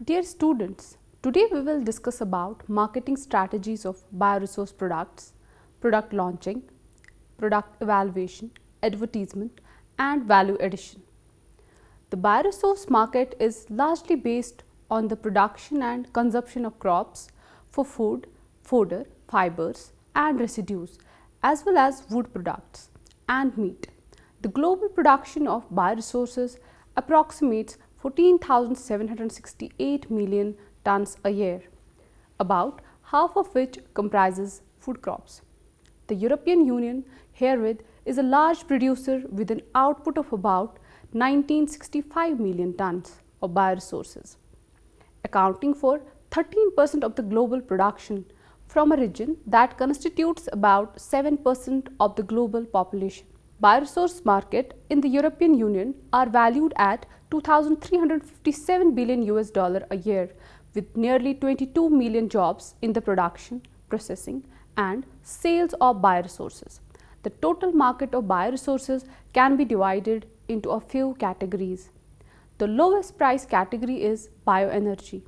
Dear students, today we will discuss about marketing strategies of bioresource products, product launching, product evaluation, advertisement and value addition. The bioresource market is largely based on the production and consumption of crops for food, fodder, fibers and residues as well as wood products and meat. The global production of bioresources approximates 14,768 million tons a year, about half of which comprises food crops. The European Union herewith is a large producer with an output of about 1965 million tons of bioresources, accounting for 13% of the global production from a region that constitutes about 7% of the global population. Bioresource market in the European Union are valued at 2,357 billion US dollar a year, with nearly 22 million jobs in the production, processing and sales of bioresources. The total market of bioresources can be divided into a few categories. The lowest price category is bioenergy.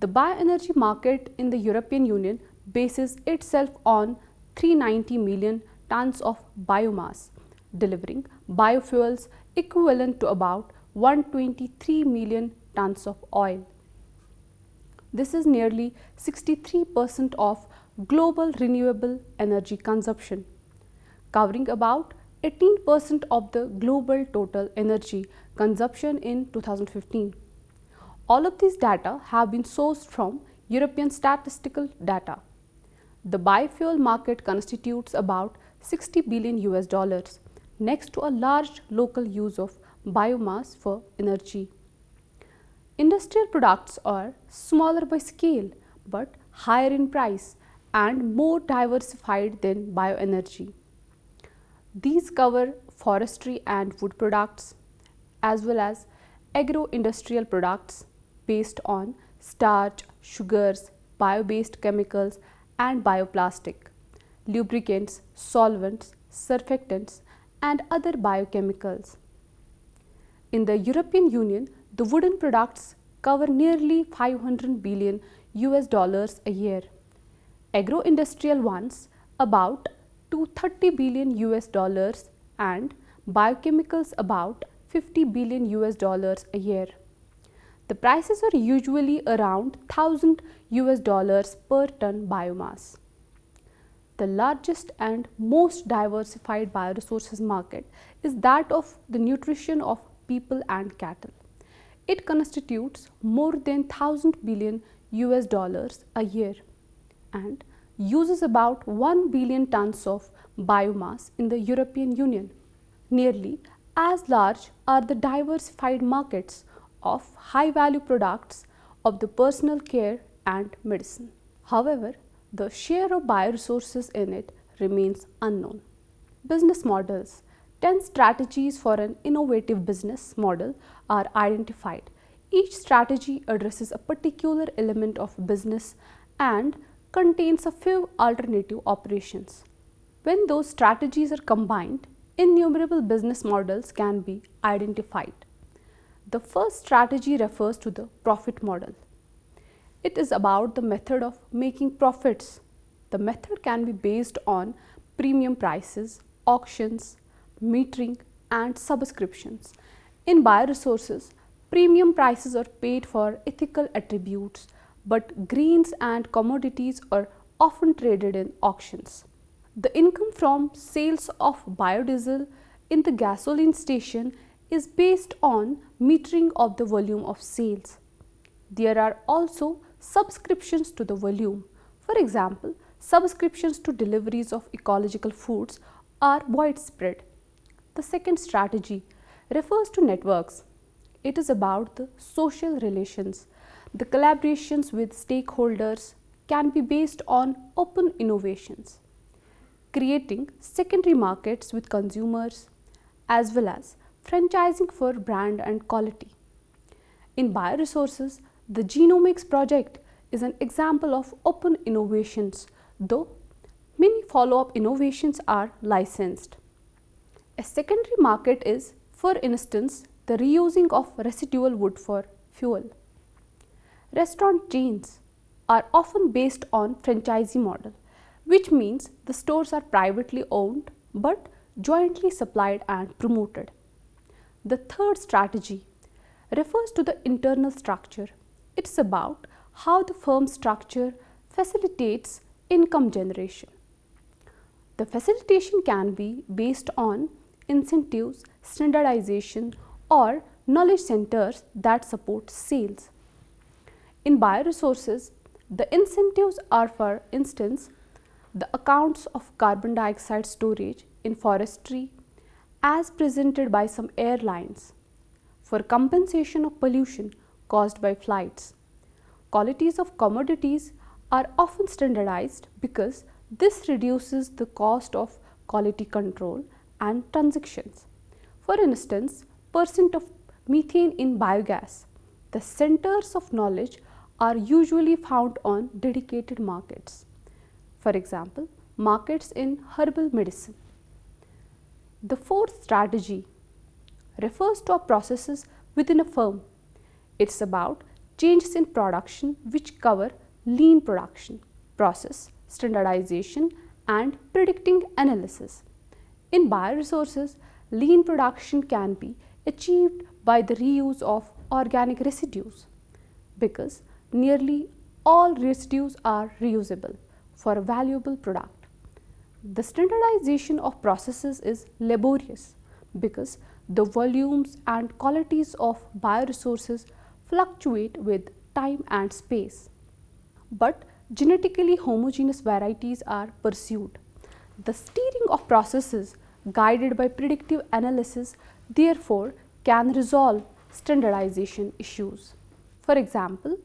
The bioenergy market in the European Union bases itself on 390 million tons of biomass, delivering biofuels equivalent to about 123 million tons of oil. This is nearly 63% of global renewable energy consumption, covering about 18% of the global total energy consumption in 2015. All of these data have been sourced from European statistical data. The biofuel market constitutes about 60 billion US dollars, next to a large local use of biomass for energy. Industrial products are smaller by scale but higher in price and more diversified than bioenergy. These cover forestry and wood products as well as agro-industrial products based on starch, sugars, bio-based chemicals and bioplastic, lubricants, solvents, surfactants and other biochemicals. In the European Union, the wooden products cover nearly 500 billion US dollars a year. Agro-industrial ones about 230 billion US dollars and biochemicals about 50 billion US dollars a year. The prices are usually around 1000 US dollars per ton biomass. The largest and most diversified bioresources market is that of the nutrition of people and cattle. It constitutes more than 1000 billion US dollars a year and uses about 1 billion tons of biomass in the European Union. Nearly as large are the diversified markets of high value products of the personal care and medicine. However, the share of bioresources in it remains unknown. Business models. 10 strategies for an innovative business model are identified. Each strategy addresses a particular element of business and contains a few alternative operations. When those strategies are combined, innumerable business models can be identified. The first strategy refers to the profit model. It is about the method of making profits. The method can be based on premium prices, auctions, metering and subscriptions. In bioresources, premium prices are paid for ethical attributes, but grains and commodities are often traded in auctions. The income from sales of biodiesel in the gasoline station is based on metering of the volume of sales. There are also subscriptions to the volume. For example, subscriptions to deliveries of ecological foods are widespread. The second strategy refers to networks. It is about the social relations. The collaborations with stakeholders can be based on open innovations, creating secondary markets with consumers, as well as franchising for brand and quality. In bioresources, the genomics project is an example of open innovations, though many follow-up innovations are licensed. A secondary market is, for instance, the reusing of residual wood for fuel. Restaurant chains are often based on franchisee model, which means the stores are privately owned but jointly supplied and promoted. The third strategy refers to the internal structure. It's about how the firm structure facilitates income generation. The facilitation can be based on incentives, standardization, or knowledge centers that support sales. In bioresources, the incentives are, for instance, the accounts of carbon dioxide storage in forestry as presented by some airlines for compensation of pollution caused by flights. Qualities of commodities are often standardized because this reduces the cost of quality control and transactions. For instance, percent of methane in biogas. The centers of knowledge are usually found on dedicated markets. For example, markets in herbal medicine. The fourth strategy refers to processes within a firm. It's about changes in production which cover lean production, process, standardization, and predicting analysis. In bioresources, lean production can be achieved by the reuse of organic residues because nearly all residues are reusable for a valuable product. The standardization of processes is laborious because the volumes and qualities of bioresources fluctuate with time and space. But genetically homogeneous varieties are pursued. The steering of processes guided by predictive analysis therefore can resolve standardization issues. For example,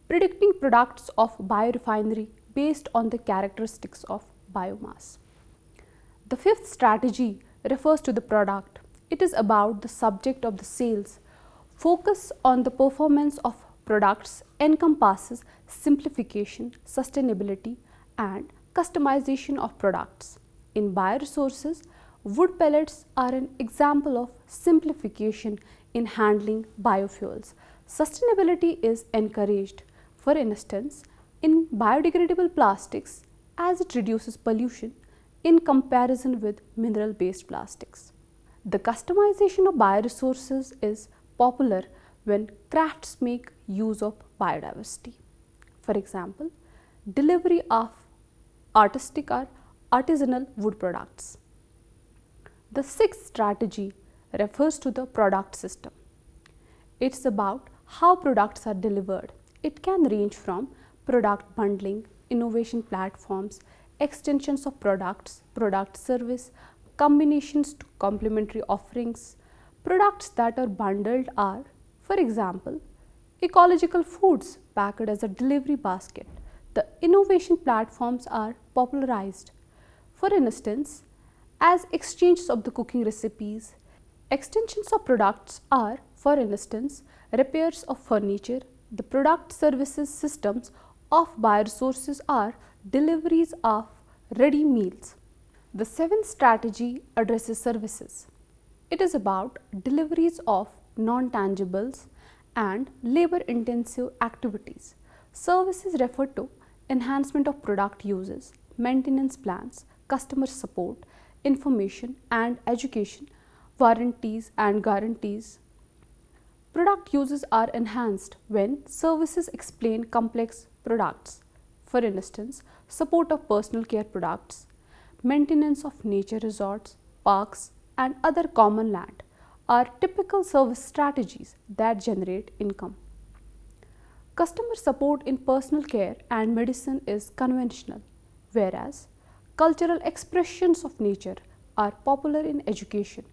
predicting products of biorefinery based on the characteristics of biomass. The fifth strategy refers to the product. It is about the subject of the sales. Focus on the performance of products encompasses simplification, sustainability, and customization of products. In bioresources, wood pellets are an example of simplification in handling biofuels. Sustainability is encouraged. For instance, in biodegradable plastics, as it reduces pollution in comparison with mineral based plastics. The customization of bioresources is popular when crafts make use of biodiversity. For example, delivery of artistic or artisanal wood products. The sixth strategy refers to the product system. It's about how products are delivered. It can range from product bundling, innovation platforms, extensions of products, product service, combinations to complementary offerings. Products that are bundled are, for example, ecological foods packed as a delivery basket. The innovation platforms are popularized, for instance, as exchanges of the cooking recipes. Extensions of products are, for instance, repairs of furniture. The product services systems of bioresources are deliveries of ready meals. The seventh strategy addresses services. It is about deliveries of non-tangibles and labor-intensive activities. Services refer to enhancement of product uses, maintenance plans, customer support, information and education, warranties and guarantees. Product uses are enhanced when services explain complex products. For instance, support of personal care products, maintenance of nature resorts, parks, and other common land are typical service strategies that generate income. Customer support in personal care and medicine is conventional, whereas cultural expressions of nature are popular in education.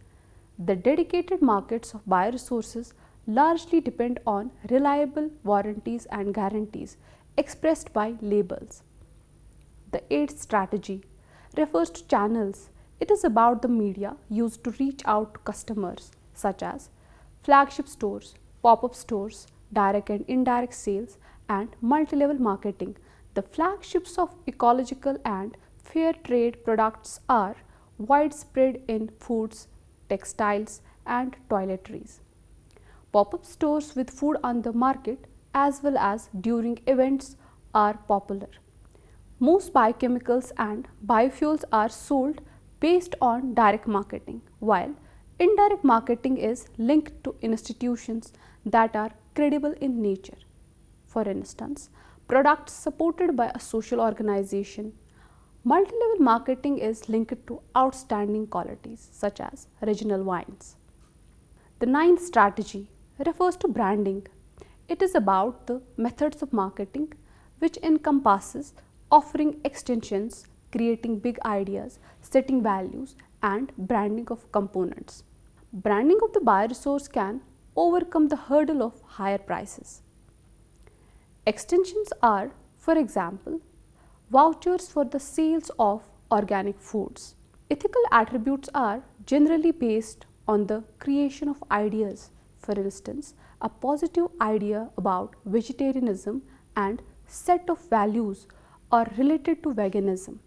The dedicated markets of bioresources largely depend on reliable warranties and guarantees expressed by labels. The eighth strategy refers to channels. It is about the media used to reach out to customers, such as flagship stores, pop-up stores, direct and indirect sales, and multi-level marketing. The flagships of ecological and fair trade products are widespread in foods, textiles, and toiletries. Pop-up stores with food on the market as well as during events are popular. Most biochemicals and biofuels are sold based on direct marketing, while indirect marketing is linked to institutions that are credible in nature. For instance, products supported by a social organization. Multi-level marketing is linked to outstanding qualities such as regional wines. The ninth strategy refers to branding. It is about the methods of marketing which encompasses offering extensions, creating big ideas, setting values and branding of components. Branding of the bioresource can overcome the hurdle of higher prices. Extensions are, for example, vouchers for the sales of organic foods. Ethical attributes are generally based on the creation of ideas. For instance, a positive idea about vegetarianism and set of values are related to veganism.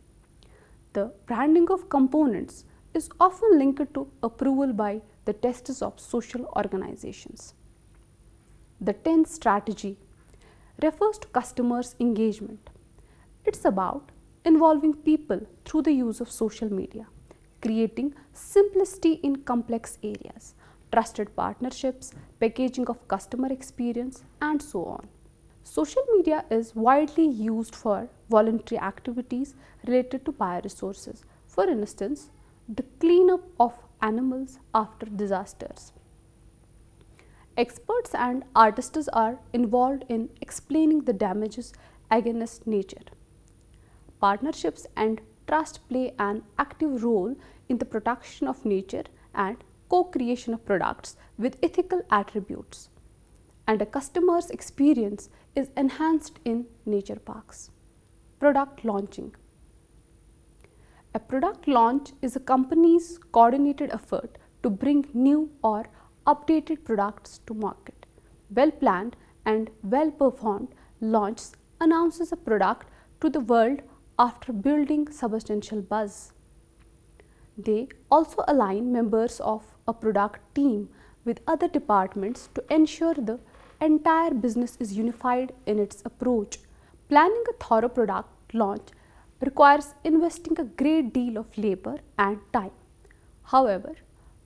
The branding of components is often linked to approval by the testers of social organizations. The 10th strategy refers to customers' engagement. It's about involving people through the use of social media, creating simplicity in complex areas, trusted partnerships, packaging of customer experience, and so on. Social media is widely used for voluntary activities related to bioresources. For instance, the cleanup of animals after disasters. Experts and artists are involved in explaining the damages against nature. Partnerships and trust play an active role in the protection of nature and co-creation of products with ethical attributes. And a customer's experience is enhanced in nature parks. Product launching. A product launch is a company's coordinated effort to bring new or updated products to market. Well-planned and well-performed launch announces a product to the world after building substantial buzz. They also align members of a product team with other departments to ensure the entire business is unified in its approach. Planning a thorough product launch requires investing a great deal of labor and time. However,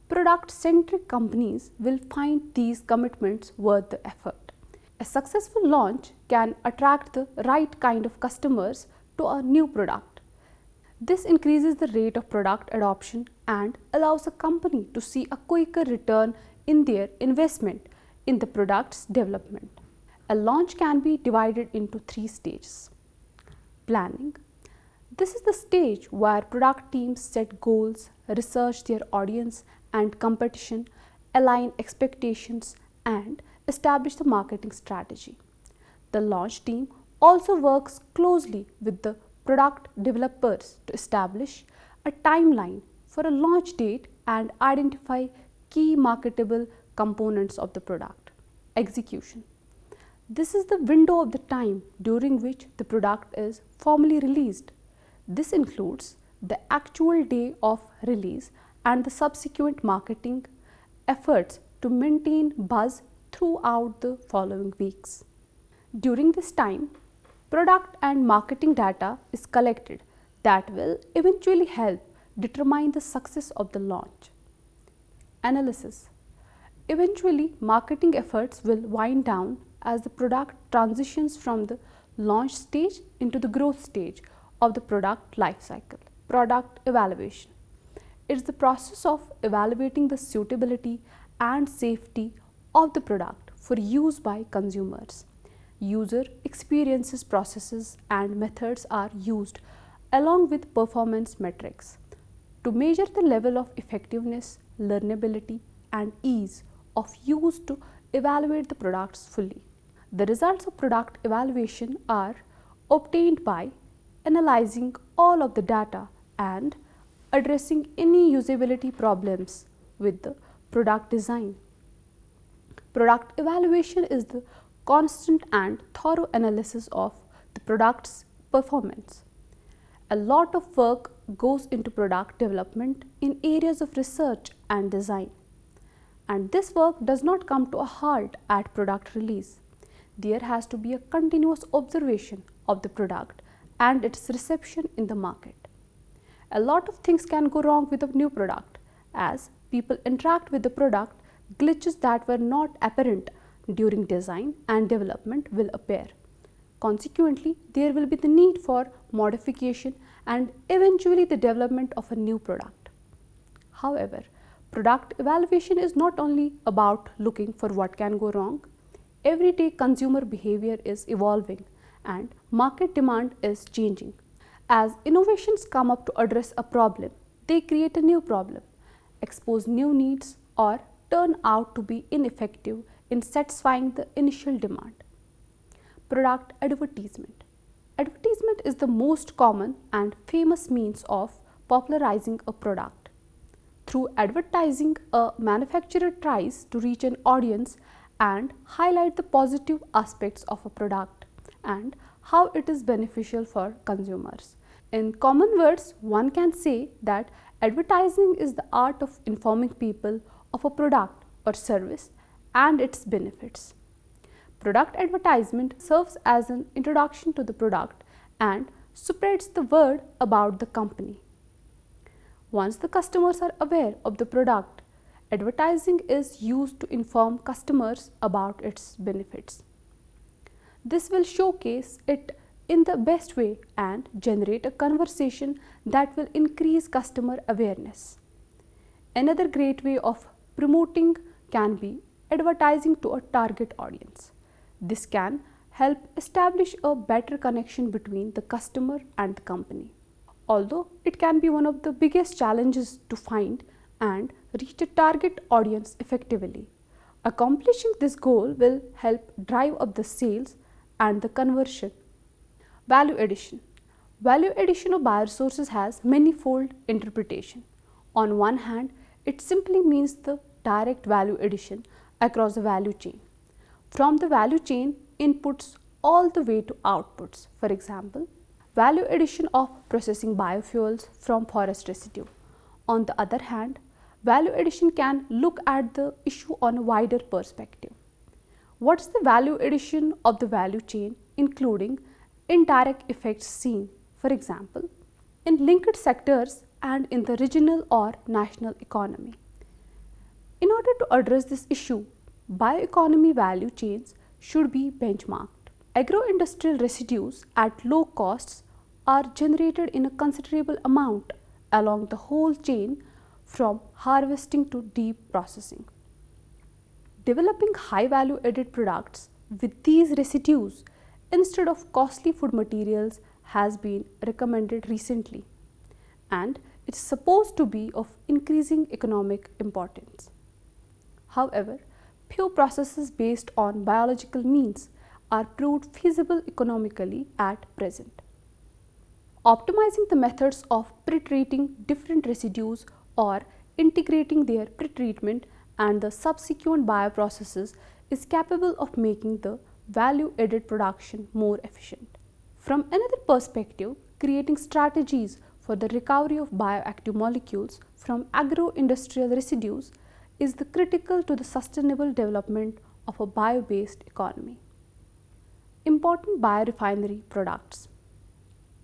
product-centric companies will find these commitments worth the effort. A successful launch can attract the right kind of customers to a new product. This increases the rate of product adoption and allows a company to see a quicker return in their investment in the product's development. A launch can be divided into 3 stages. Planning. This is the stage where product teams set goals, research their audience and competition, align expectations, and establish the marketing strategy. The launch team also works closely with the product developers to establish a timeline for a launch date and identify key marketable components of the product. Execution. This is the window of the time during which the product is formally released. This includes the actual day of release and the subsequent marketing efforts to maintain buzz throughout the following weeks. During this time, product and marketing data is collected that will eventually help determine the success of the launch. Analysis. Eventually, marketing efforts will wind down as the product transitions from the launch stage into the growth stage of the product life cycle. Product evaluation. It is the process of evaluating the suitability and safety of the product for use by consumers. User experiences, processes, and methods are used along with performance metrics to measure the level of effectiveness, learnability, and ease of use to evaluate the products fully. The results of product evaluation are obtained by analyzing all of the data and addressing any usability problems with the product design. Product evaluation is the constant and thorough analysis of the product's performance. A lot of work goes into product development in areas of research and design. And this work does not come to a halt at product release. there has to be a continuous observation of the product and its reception in the market. A lot of things can go wrong with a new product. As people interact with the product, glitches that were not apparent during design and development will appear. Consequently, there will be the need for modification and eventually the development of a new product. However, product evaluation is not only about looking for what can go wrong. Everyday consumer behavior is evolving and market demand is changing. As innovations come up to address a problem, they create a new problem, expose new needs, or turn out to be ineffective in satisfying the initial demand. Product advertisement. Advertisement is the most common and famous means of popularizing a product. Through advertising, a manufacturer tries to reach an audience and highlight the positive aspects of a product and how it is beneficial for consumers. In common words, one can say that advertising is the art of informing people of a product or service and its benefits. Product advertisement serves as an introduction to the product and spreads the word about the company. Once the customers are aware of the product, advertising is used to inform customers about its benefits. This will showcase it in the best way and generate a conversation that will increase customer awareness. Another great way of promoting can be advertising to a target audience. This can help establish a better connection between the customer and the company. Although it can be one of the biggest challenges to find and reach a target audience effectively, accomplishing this goal will help drive up the sales and the conversion. Value addition. Value addition of bioresources has manifold interpretation. On one hand, it simply means the direct value addition across the value chain. From the value chain, inputs all the way to outputs. For example, value addition of processing biofuels from forest residue. On the other hand, value addition can look at the issue on a wider perspective. What's the value addition of the value chain, including indirect effects seen, for example, in linked sectors and in the regional or national economy? In order to address this issue, bioeconomy value chains should be benchmarked. Agro-industrial residues at low costs are generated in a considerable amount along the whole chain from harvesting to deep processing. Developing high value added products with these residues instead of costly food materials has been recommended recently, and it is supposed to be of increasing economic importance. However, few processes based on biological means are proved feasible economically at present. Optimizing the methods of pretreating different residues or integrating their pretreatment and the subsequent bioprocesses is capable of making the value-added production more efficient. From another perspective, creating strategies for the recovery of bioactive molecules from agro-industrial residues is the critical to the sustainable development of a bio-based economy. Important biorefinery products.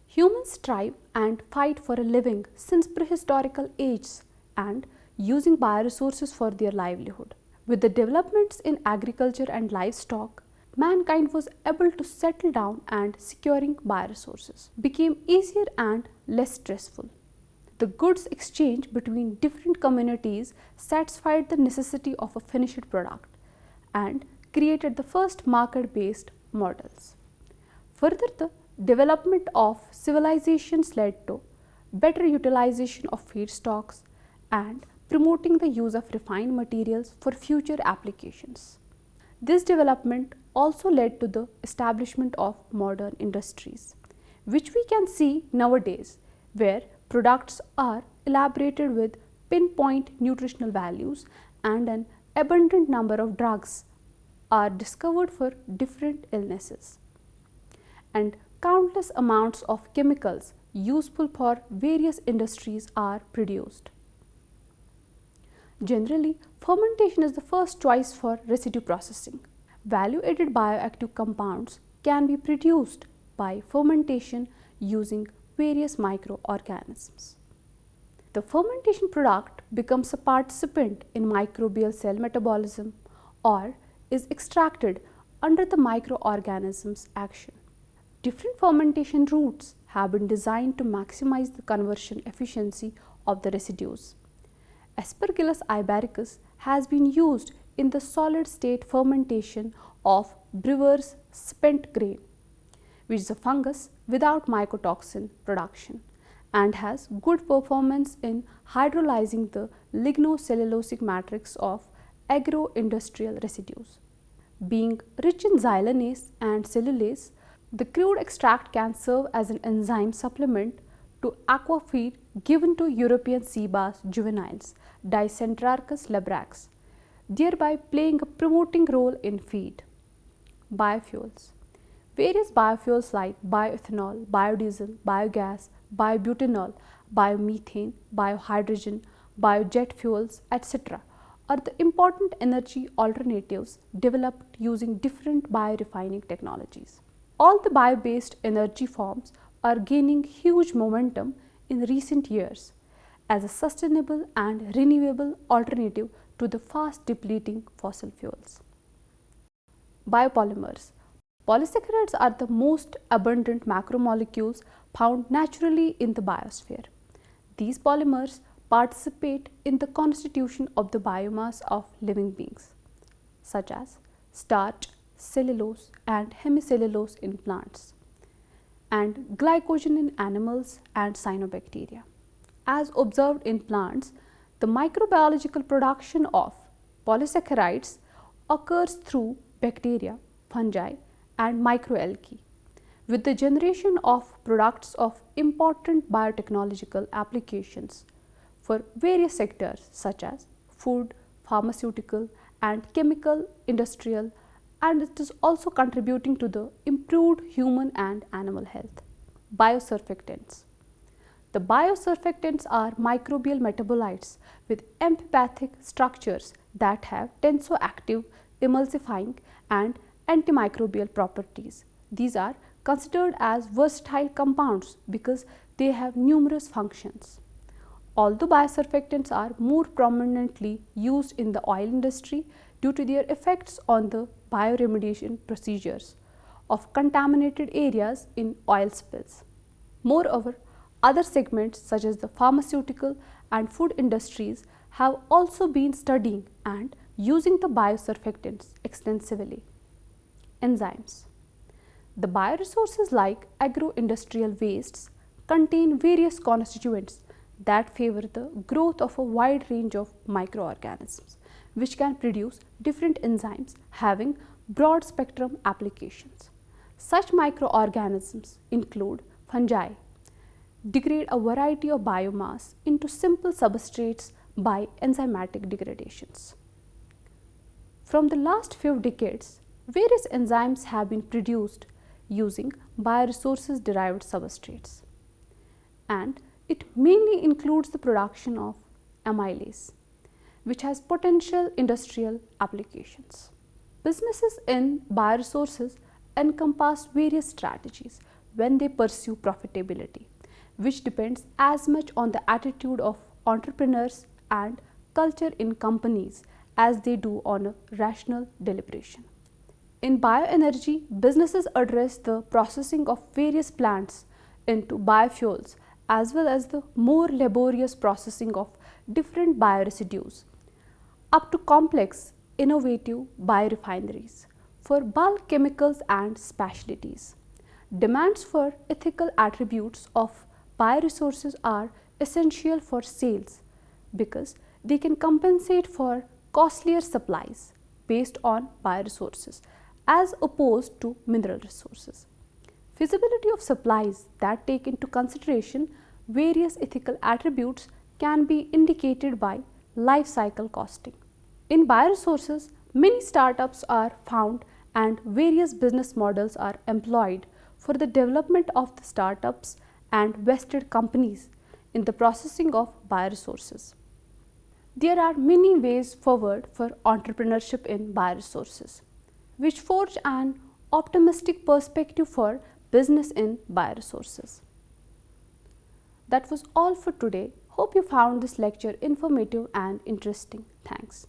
Humans strive and fight for a living since prehistorical ages and using bioresources for their livelihood. With the developments in agriculture and livestock, mankind was able to settle down and securing bioresources became easier and less stressful. The goods exchange between different communities satisfied the necessity of a finished product and created the first market-based models. Further, the development of civilizations led to better utilization of feedstocks and promoting the use of refined materials for future applications. This development also led to the establishment of modern industries, which we can see nowadays, where products are elaborated with pinpoint nutritional values and an abundant number of drugs are discovered for different illnesses, and countless amounts of chemicals useful for various industries are produced. Generally, fermentation is the first choice for residue processing. Value-added bioactive compounds can be produced by fermentation using various microorganisms. The fermentation product becomes a participant in microbial cell metabolism or is extracted under the microorganism's action. Different fermentation routes have been designed to maximize the conversion efficiency of the residues. Aspergillus ibericus has been used in the solid state fermentation of brewer's spent grain, which is a fungus without mycotoxin production and has good performance in hydrolyzing the lignocellulosic matrix of agro-industrial residues. Being rich in xylanase and cellulase, the crude extract can serve as an enzyme supplement to aquafeed given to European sea bass juveniles, Dicentrarchus labrax, thereby playing a promoting role in feed. Biofuels. Various biofuels like bioethanol, biodiesel, biogas, biobutanol, biomethane, biohydrogen, biojet fuels, etc. are the important energy alternatives developed using different biorefining technologies. All the bio-based energy forms are gaining huge momentum in recent years as a sustainable and renewable alternative to the fast depleting fossil fuels. Biopolymers. Polysaccharides are the most abundant macromolecules found naturally in the biosphere. These polymers participate in the constitution of the biomass of living beings, such as starch, cellulose and hemicellulose in plants, and glycogen in animals and cyanobacteria. As observed in plants, the microbiological production of polysaccharides occurs through bacteria, fungi and microalgae, with the generation of products of important biotechnological applications for various sectors such as food, pharmaceutical and chemical, industrial, and it is also contributing to the improved human and animal health. Biosurfactants. The biosurfactants are microbial metabolites with amphipathic structures that have tensoactive, emulsifying and antimicrobial properties. These are considered as versatile compounds because they have numerous functions. Although biosurfactants are more prominently used in the oil industry due to their effects on the bioremediation procedures of contaminated areas in oil spills. Moreover, other segments such as the pharmaceutical and food industries have also been studying and using the biosurfactants extensively. Enzymes. The bioresources like agro-industrial wastes contain various constituents that favor the growth of a wide range of microorganisms, which can produce different enzymes having broad spectrum applications. Such microorganisms include fungi, degrade a variety of biomass into simple substrates by enzymatic degradations. From the last few decades, various enzymes have been produced using bioresources derived substrates, and it mainly includes the production of amylase, which has potential industrial applications. Businesses in bioresources encompass various strategies when they pursue profitability, which depends as much on the attitude of entrepreneurs and culture in companies as they do on a rational deliberation. In bioenergy, businesses address the processing of various plants into biofuels as well as the more laborious processing of different bioresidues, up to complex, innovative biorefineries for bulk chemicals and specialties. Demands for ethical attributes of bioresources are essential for sales because they can compensate for costlier supplies based on bioresources as opposed to mineral resources. Feasibility of supplies that take into consideration various ethical attributes can be indicated by life cycle costing. In bioresources, many startups are found and various business models are employed for the development of the startups and vested companies in the processing of bioresources. There are many ways forward for entrepreneurship in bioresources. which forge an optimistic perspective for business in bioresources. That was all for today. Hope you found this lecture informative and interesting. Thanks.